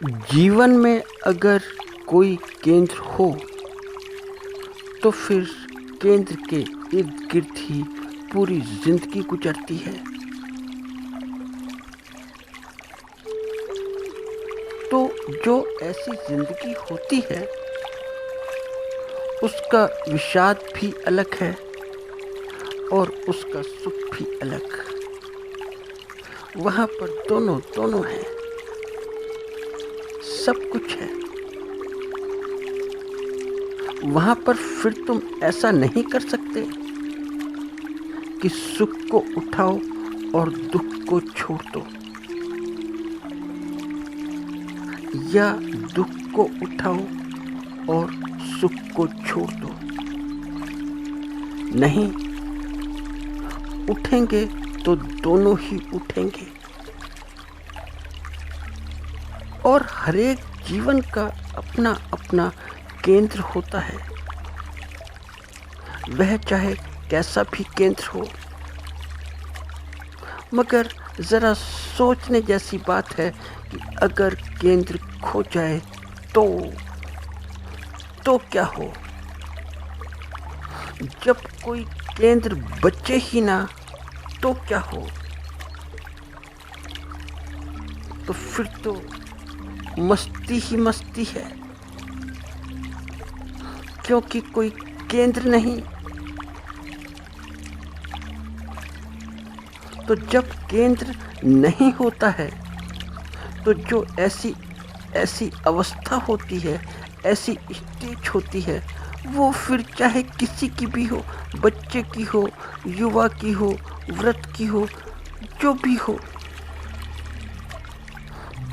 जीवन में अगर कोई केंद्र हो तो फिर केंद्र के इर्द गिर्द ही पूरी जिंदगी गुजरती है। तो जो ऐसी जिंदगी होती है उसका विषाद भी अलग है और उसका सुख भी अलग। वहाँ पर दोनों हैं, सब कुछ है। वहाँ पर फिर तुम ऐसा नहीं कर सकते कि सुख को उठाओ और दुख को छोड़ दो, या दुख को उठाओ और सुख को छोड़ दो। नहीं, उठेंगे तो दोनों ही उठेंगे। और हरेक जीवन का अपना अपना केंद्र होता है, वह चाहे कैसा भी केंद्र हो। मगर जरा सोचने जैसी बात है कि अगर केंद्र खो जाए तो क्या हो। जब कोई केंद्र बचे ही ना तो क्या हो। तो फिर तो मस्ती ही मस्ती है, क्योंकि कोई केंद्र नहीं। तो जब केंद्र नहीं होता है तो जो ऐसी अवस्था होती है, ऐसी स्टेज होती है, वो फिर चाहे किसी की भी हो, बच्चे की हो, युवा की हो, वृद्ध की हो, जो भी हो,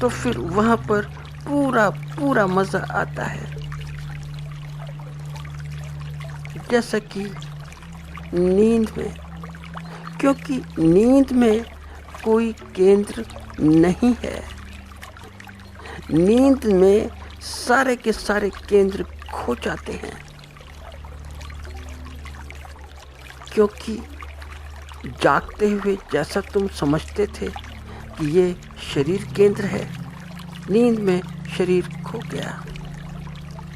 तो फिर वहाँ पर पूरा मज़ा आता है। जैसा कि नींद में, क्योंकि नींद में कोई केंद्र नहीं है। नींद में सारे के सारे केंद्र खो जाते हैं, क्योंकि जागते हुए जैसा तुम समझते थे कि ये शरीर केंद्र है, नींद में शरीर खो गया,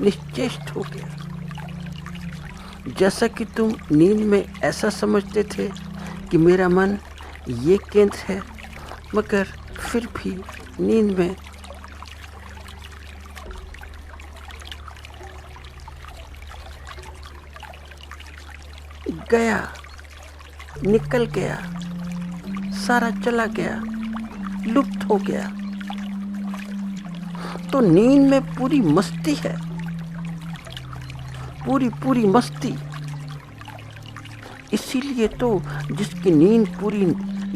निश्चेष्ट हो गया। जैसा कि तुम नींद में ऐसा समझते थे कि मेरा मन ये केंद्र है, मगर फिर भी नींद में गया, निकल गया, सारा चला गया, लुप्त हो गया। तो नींद में पूरी मस्ती है, पूरी मस्ती। इसीलिए तो जिसकी नींद पूरी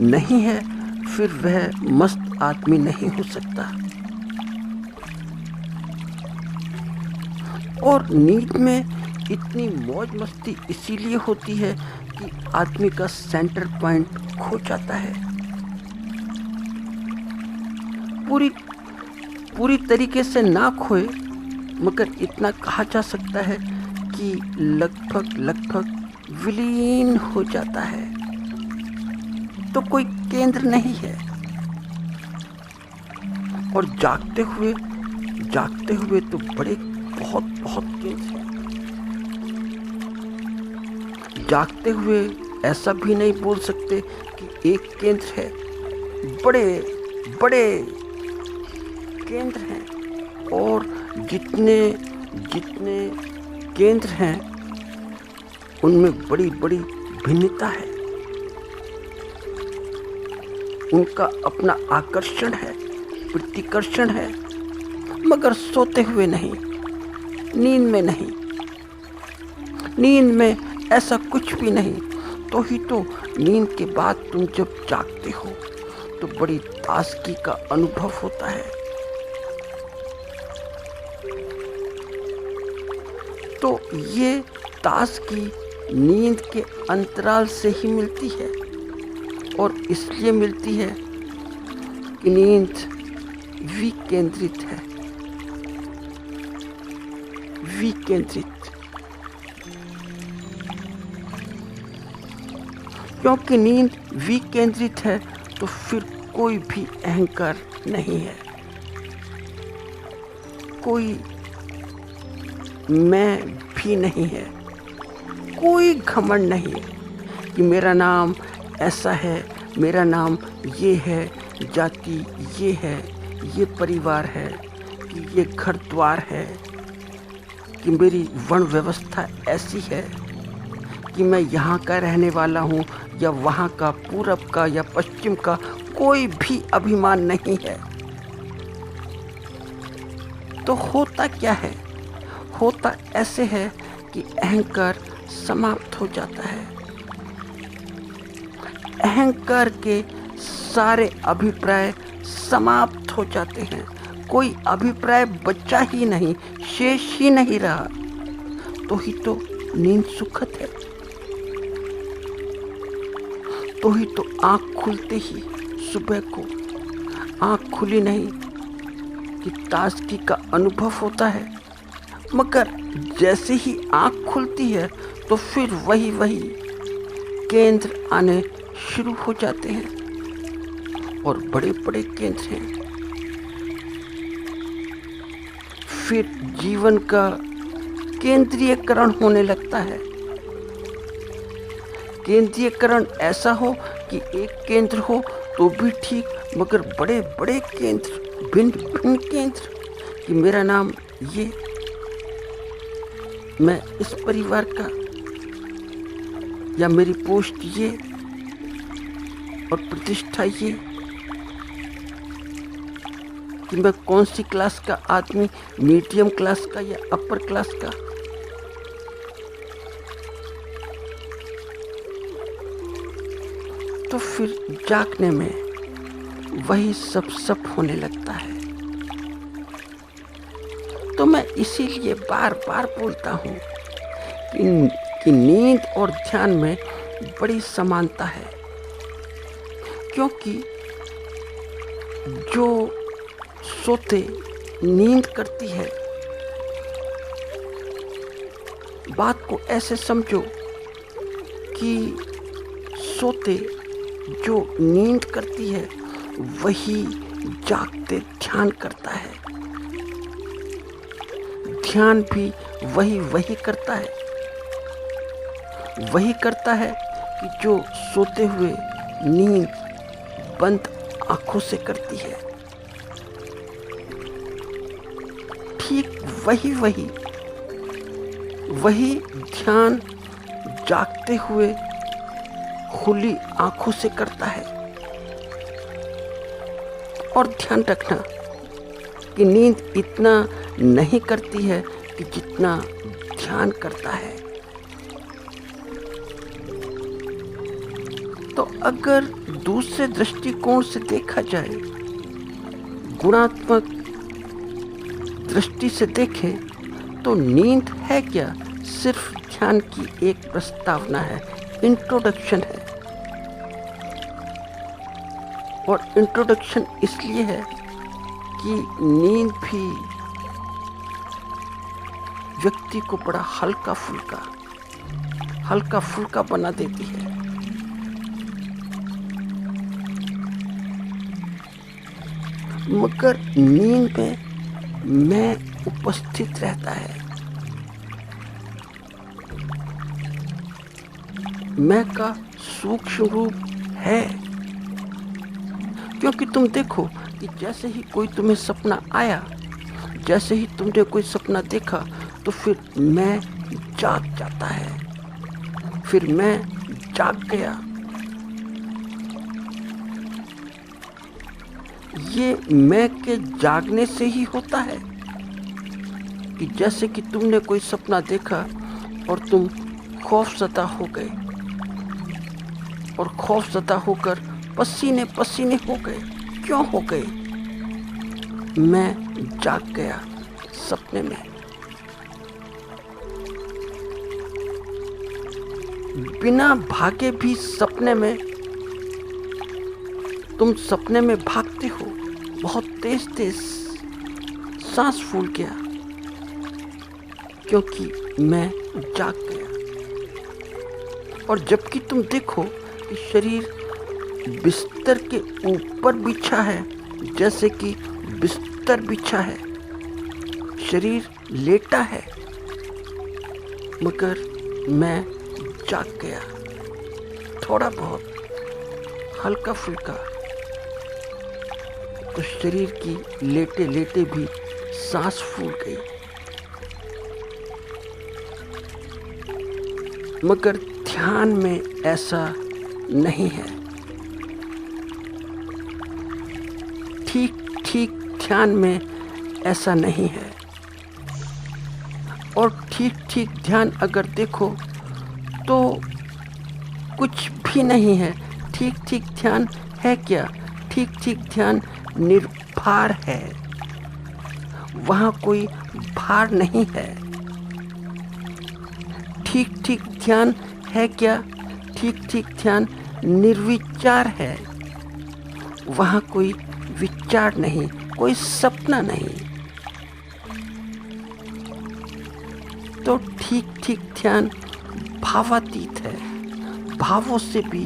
नहीं है फिर वह मस्त आदमी नहीं हो सकता। और नींद में इतनी मौज मस्ती इसीलिए होती है कि आदमी का सेंटर पॉइंट खो जाता है। पूरी तरीके से ना खोए, मगर इतना कहा जा सकता है कि लगभग विलीन हो जाता है। तो कोई केंद्र नहीं है। और जागते हुए तो बड़े बहुत केंद्र हैं। जागते हुए ऐसा भी नहीं बोल सकते कि एक केंद्र है, बड़े केंद्र हैं। और जितने केंद्र हैं उनमें बड़ी भिन्नता है। उनका अपना आकर्षण है, प्रतिकर्षण है, मगर सोते हुए नहीं, नींद में नहीं। नींद में ऐसा कुछ भी नहीं। तो ही तो नींद के बाद तुम जब जागते हो तो बड़ी ताजगी का अनुभव होता है। तो ये ताजगी नींद के अंतराल से ही मिलती है, और इसलिए मिलती है कि नींद विकेंद्रित है, विकेंद्रित। क्योंकि नींद विकेंद्रित है तो फिर कोई भी अहंकार नहीं है। कोई मैं भी नहीं है, कोई घमंड नहीं है कि मेरा नाम ऐसा है, मेरा नाम ये है, जाति ये है, ये परिवार है, कि ये घर द्वार है, कि मेरी वर्ण व्यवस्था ऐसी है, कि मैं यहाँ का रहने वाला हूँ या वहाँ का, पूरब का या पश्चिम का, कोई भी अभिमान नहीं है। तो होता क्या है? होता ऐसे है कि अहंकार समाप्त हो जाता है। अहंकार के सारे अभिप्राय समाप्त हो जाते हैं। कोई अभिप्राय बचा ही नहीं, शेष ही नहीं रहा। तो ही तो नींद सुखद है। तो ही तो आँख खुलते ही सुबह को आँख खुली नहीं कि ताजगी का अनुभव होता है, मगर जैसे ही आँख खुलती है तो फिर वही केंद्र आने शुरू हो जाते हैं और बड़े बड़े केंद्र हैं। फिर जीवन का केंद्रीयकरण होने लगता है। केंद्रीयकरण ऐसा हो कि एक केंद्र हो तो भी ठीक, मगर बड़े बड़े केंद्र, भिन्न भिन्न केंद्र, कि मेरा नाम ये, मैं इस परिवार का, या मेरी पोस्ट ये और प्रतिष्ठा ये, कि मैं कौन सी क्लास का आदमी, मीडियम क्लास का या अपर क्लास का। तो फिर जागने में वही सब होने लगता है। तो मैं इसीलिए बार बार बोलता हूँ कि नींद और ध्यान में बड़ी समानता है, क्योंकि जो सोते नींद करती है, बात को ऐसे समझो कि सोते जो नींद करती है वही जागते ध्यान करता है। ध्यान भी वही करता है। वही करता है कि जो सोते हुए नींद बंद आंखों से करती है। ठीक वही ध्यान जागते हुए खुली आंखों से करता है। और ध्यान रखना कि नींद इतना नहीं करती है कि जितना ध्यान करता है। तो अगर दूसरे दृष्टिकोण से देखा जाए, गुणात्मक दृष्टि से देखें, तो नींद है क्या? सिर्फ ध्यान की एक प्रस्तावना है, इंट्रोडक्शन है। और इंट्रोडक्शन इसलिए है कि नींद भी व्यक्ति को बड़ा हल्का फुल्का बना देती है। मगर नींद में मैं उपस्थित रहता है। मैं का सूक्ष्म रूप है, क्योंकि तुम देखो कि जैसे ही कोई तुम्हें सपना आया, जैसे ही तुमने कोई सपना देखा, तो फिर मैं जाग जाता है, फिर मैं जाग गया। ये मैं के जागने से ही होता है कि जैसे कि तुमने कोई सपना देखा और तुम खौफज़दा हो गए, और खौफज़दा होकर पसीने पसीने हो गए। क्यों हो गए? मैं जाग गया सपने में। बिना भागे भी सपने में, तुम सपने में भागते हो, बहुत तेज तेज, सांस फूल गया, क्योंकि मैं जाग गया। और जबकि तुम देखो कि शरीर बिस्तर के ऊपर बिछा है, जैसे कि बिस्तर बिछा है, शरीर लेटा है, मगर मैं जाग गया। थोड़ा बहुत हल्का फुल्का, तो शरीर की लेटे लेटे भी सांस फूल गई, मगर ध्यान में ऐसा नहीं है। ठीक ठीक ध्यान में ऐसा नहीं है। और ठीक ठीक ध्यान अगर देखो तो कुछ भी नहीं है। ठीक ठीक ध्यान है क्या? ठीक ठीक ध्यान निर्भार है, वहाँ कोई भार नहीं है। ठीक ठीक ध्यान है क्या? ठीक ठीक ध्यान निर्विचार है, वहाँ कोई विचार नहीं, कोई सपना नहीं। तो ठीक ठीक ध्यान भावातीत है, भावों से भी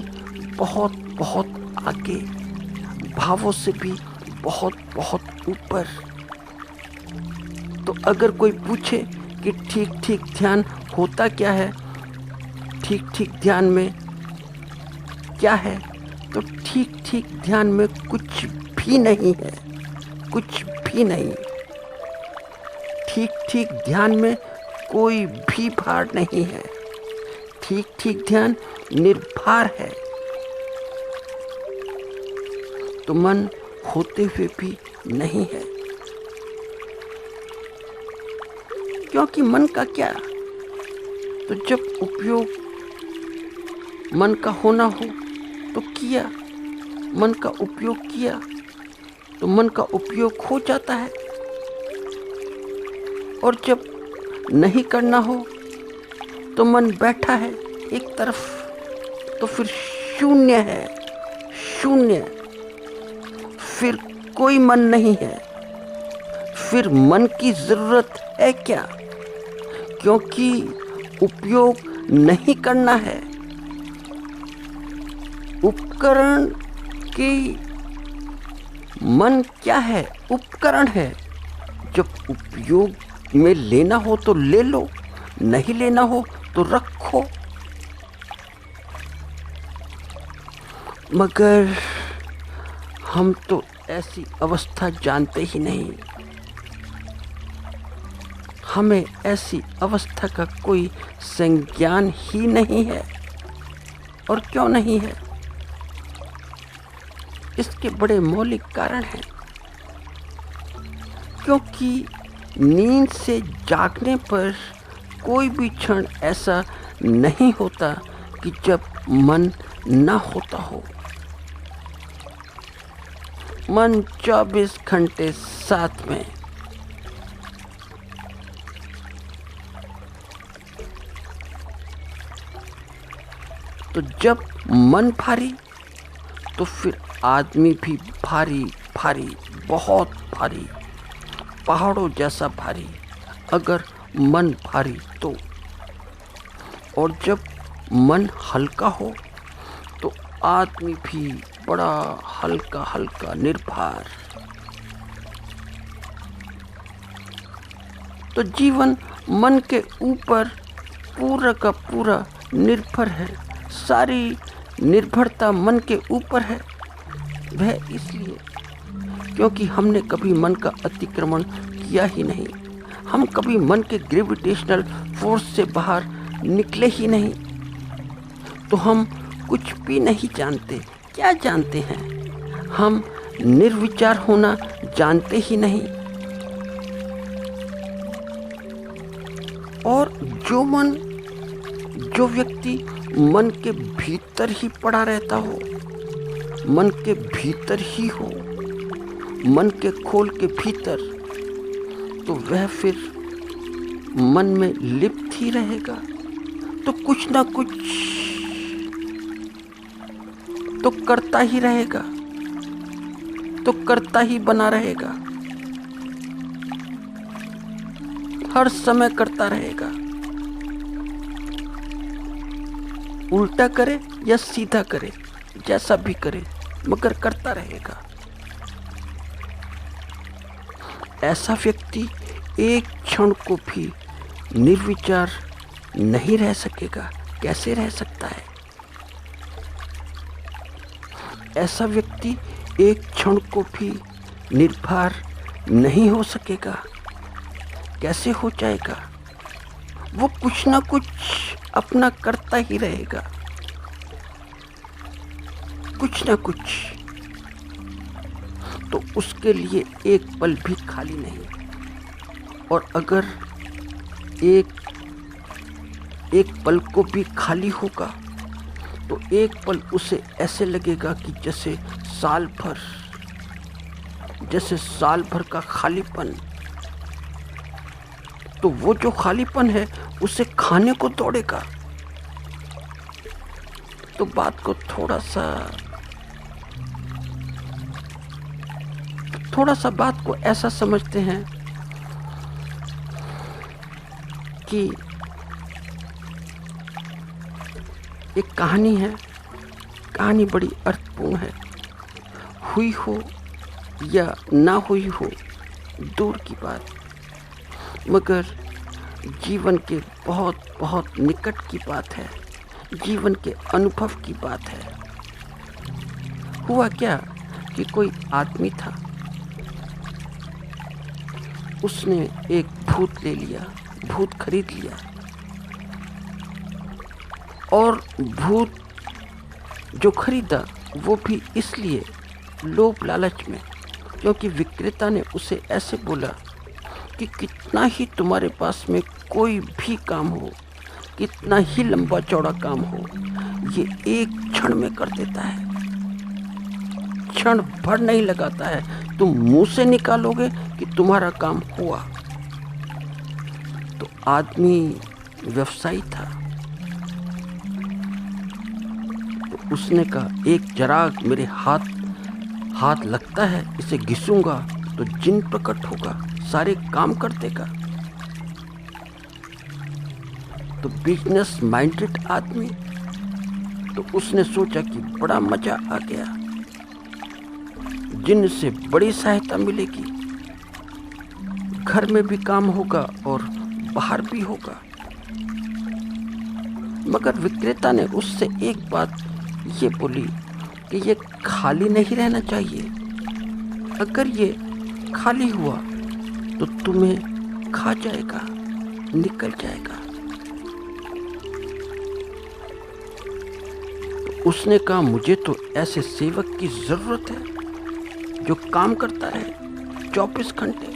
बहुत बहुत आगे, भावों से भी बहुत बहुत ऊपर। तो अगर कोई पूछे कि ठीक ठीक ध्यान होता क्या है, ठीक ठीक ध्यान में क्या है, तो ठीक ठीक ध्यान में कुछ भी नहीं है, कुछ भी नहीं। ठीक ठीक ध्यान में कोई भी भार नहीं है, ठीक ठीक ध्यान निर्भार है। तो मन होते हुए भी नहीं है, क्योंकि मन का क्या? तो जब उपयोग मन का होना हो तो किया, मन का उपयोग किया तो मन का उपयोग हो जाता है। और जब नहीं करना हो तो मन बैठा है एक तरफ, तो फिर शून्य है, शून्य। फिर कोई मन नहीं है, फिर मन की जरूरत है क्या? क्योंकि उपयोग नहीं करना है। उपकरण की मन क्या है? उपकरण है। जब उपयोग में लेना हो तो ले लो, नहीं लेना हो तो रखो। मगर हम तो ऐसी अवस्था जानते ही नहीं, हमें ऐसी अवस्था का कोई संज्ञान ही नहीं है। और क्यों नहीं है? इसके बड़े मौलिक कारण हैं। क्योंकि नींद से जागने पर कोई भी क्षण ऐसा नहीं होता कि जब मन न होता हो। मन 24 घंटे साथ में। तो जब मन भारी तो फिर आदमी भी भारी भारी, बहुत भारी, पहाड़ों जैसा भारी, अगर मन भारी तो। और जब मन हल्का हो तो आदमी भी बड़ा हल्का हल्का, निर्भर। तो जीवन मन के ऊपर पूरा का पूरा निर्भर है, सारी निर्भरता मन के ऊपर है। वह इसलिए क्योंकि हमने कभी मन का अतिक्रमण किया ही नहीं, हम कभी मन के ग्रेविटेशनल फोर्स से बाहर निकले ही नहीं। तो हम कुछ भी नहीं जानते। क्या जानते हैं? हम निर्विचार होना जानते ही नहीं। और जो व्यक्ति मन के भीतर ही पड़ा रहता हो, मन के भीतर ही हो, मन के खोल के भीतर, तो वह फिर मन में लिप्त ही रहेगा। तो कुछ ना कुछ तो करता ही रहेगा, तो करता ही बना रहेगा, हर समय करता रहेगा। उल्टा करे या सीधा करे, जैसा भी करे, मगर करता रहेगा। ऐसा व्यक्ति एक क्षण को भी निर्विचार नहीं रह सकेगा, कैसे रह सकता है? ऐसा व्यक्ति एक क्षण को भी निर्भर नहीं हो सकेगा, कैसे हो जाएगा? वो कुछ ना कुछ अपना करता ही रहेगा, कुछ ना कुछ। तो उसके लिए एक पल भी खाली नहीं। और अगर एक पल को भी खाली होगा तो एक पल उसे ऐसे लगेगा कि जैसे साल भर का खालीपन। तो वो जो खालीपन है उसे खाने को दौड़ेगा। तो बात को थोड़ा सा बात को ऐसा समझते हैं कि एक कहानी है, कहानी बड़ी अर्थपूर्ण है। हुई हो या ना हुई हो दूर की बात, मगर जीवन के बहुत बहुत निकट की बात है, जीवन के अनुभव की बात है। हुआ क्या कि कोई आदमी था, उसने एक भूत ले लिया, भूत खरीद लिया। और भूत जो खरीदा वो भी इसलिए लोभ लालच में, क्योंकि विक्रेता ने उसे ऐसे बोला कि कितना ही तुम्हारे पास में कोई भी काम हो, कितना ही लंबा चौड़ा काम हो, ये एक क्षण में कर देता है, क्षण भर नहीं लगाता है। तुम मुंह से निकालोगे कि तुम्हारा काम हुआ। तो आदमी व्यवसायी था, तो उसने कहा एक चराग मेरे हाथ लगता है, इसे घिसूंगा तो जिन प्रकट होगा, सारे काम कर देगा। तो बिजनेस माइंडेड आदमी, तो उसने सोचा कि बड़ा मजा आ गया, जिन से बड़ी सहायता मिलेगी, घर में भी काम होगा और बाहर भी होगा। मगर विक्रेता ने उससे एक बात ये बोली कि ये खाली नहीं रहना चाहिए। अगर ये खाली हुआ तो तुम्हें खा जाएगा, निकल जाएगा। तो उसने कहा मुझे तो ऐसे सेवक की जरूरत है जो काम करता रहे 24 घंटे।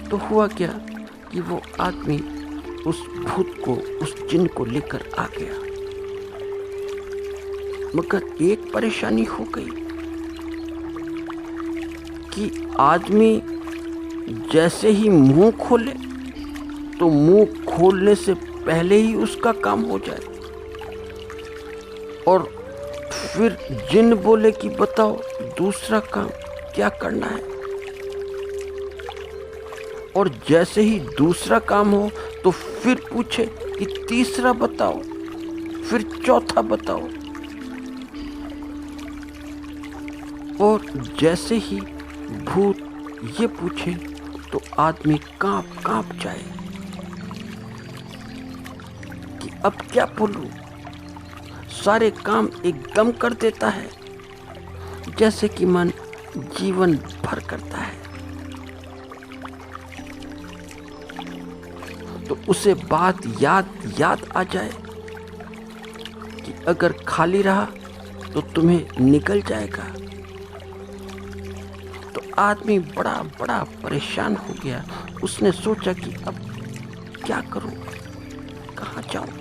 तो हुआ क्या कि वो आदमी उस भूत को, उस जिन को लेकर आ गया। मगर एक परेशानी हो गई कि आदमी जैसे ही मुंह खोले तो मुंह खोलने से पहले ही उसका काम हो जाए। और फिर जिन बोले कि बताओ दूसरा काम क्या करना है। और जैसे ही दूसरा काम हो तो फिर पूछे कि तीसरा बताओ, फिर चौथा बताओ। और जैसे ही भूत ये पूछे तो आदमी कांप जाए कि अब क्या बोलूं। सारे काम एकदम कर देता है जैसे कि मन जीवन भर करता है। तो उसे बात याद आ जाए कि अगर खाली रहा तो तुम्हें निकल जाएगा। तो आदमी बड़ा परेशान हो गया। उसने सोचा कि अब क्या करूं, कहाँ जाऊं।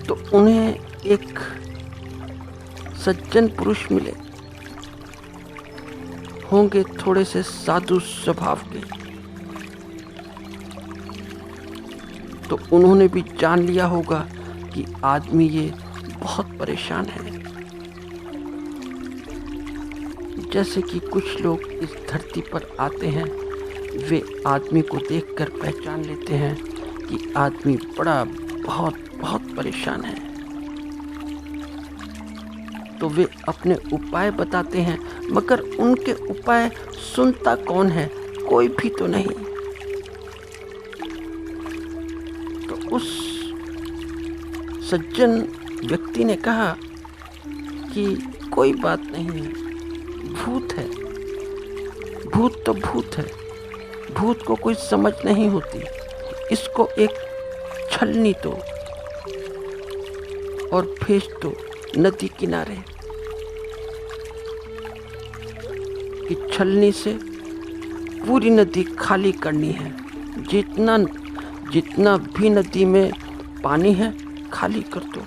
तो उन्हें एक सज्जन पुरुष मिले, होंगे थोड़े से साधु स्वभाव के। तो उन्होंने भी जान लिया होगा कि आदमी ये बहुत परेशान है। जैसे कि कुछ लोग इस धरती पर आते हैं, वे आदमी को देखकर पहचान लेते हैं कि आदमी बहुत परेशान है। तो वे अपने उपाय बताते हैं, मगर उनके उपाय सुनता कौन है? कोई भी तो नहीं। तो उस सज्जन व्यक्ति ने कहा कि कोई बात नहीं है, भूत है। भूत तो भूत है, भूत को कोई समझ नहीं होती। इसको एक छलनी दो और भेज दो नदी किनारे, कि छलनी से पूरी नदी खाली करनी है। जितना भी नदी में पानी है खाली कर दो।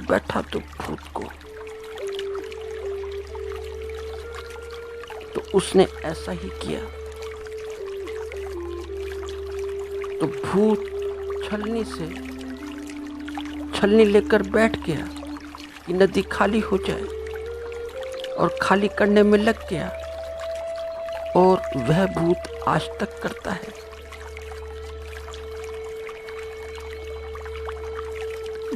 बैठा दो भूत को। तो उसने ऐसा ही किया। तो भूत छलनी लेकर बैठ गया कि नदी खाली हो जाए, और खाली करने में लग गया। और वह भूत आज तक करता है।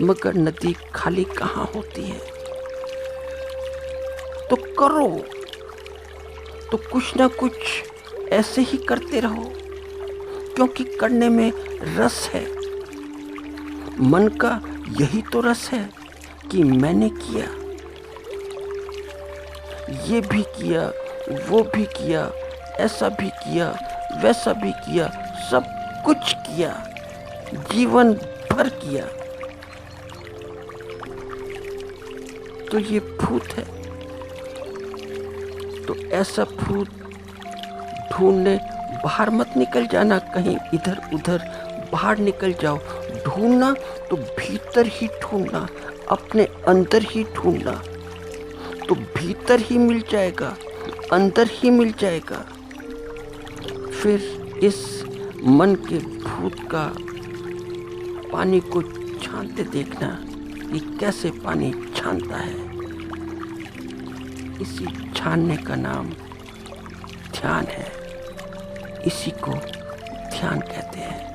मगर नदी खाली कहाँ होती है? तो करो, तो कुछ ना कुछ ऐसे ही करते रहो, क्योंकि करने में रस है। मन का यही तो रस है कि मैंने किया, ये भी किया, वो भी किया, ऐसा भी किया, वैसा भी किया, सब कुछ किया, जीवन भर किया। तो ये भूत है। तो ऐसा भूत ढूंढने बाहर मत निकल जाना, कहीं इधर उधर बाहर निकल जाओ। ढूंढना तो भीतर ही ढूंढना, अपने अंदर ही ढूंढना, तो भीतर ही मिल जाएगा, अंदर ही मिल जाएगा। फिर इस मन के भूत का पानी को छानते देखना कि कैसे पानी छानता है। इसी छानने का नाम ध्यान है। इसी को ध्यान कहते हैं।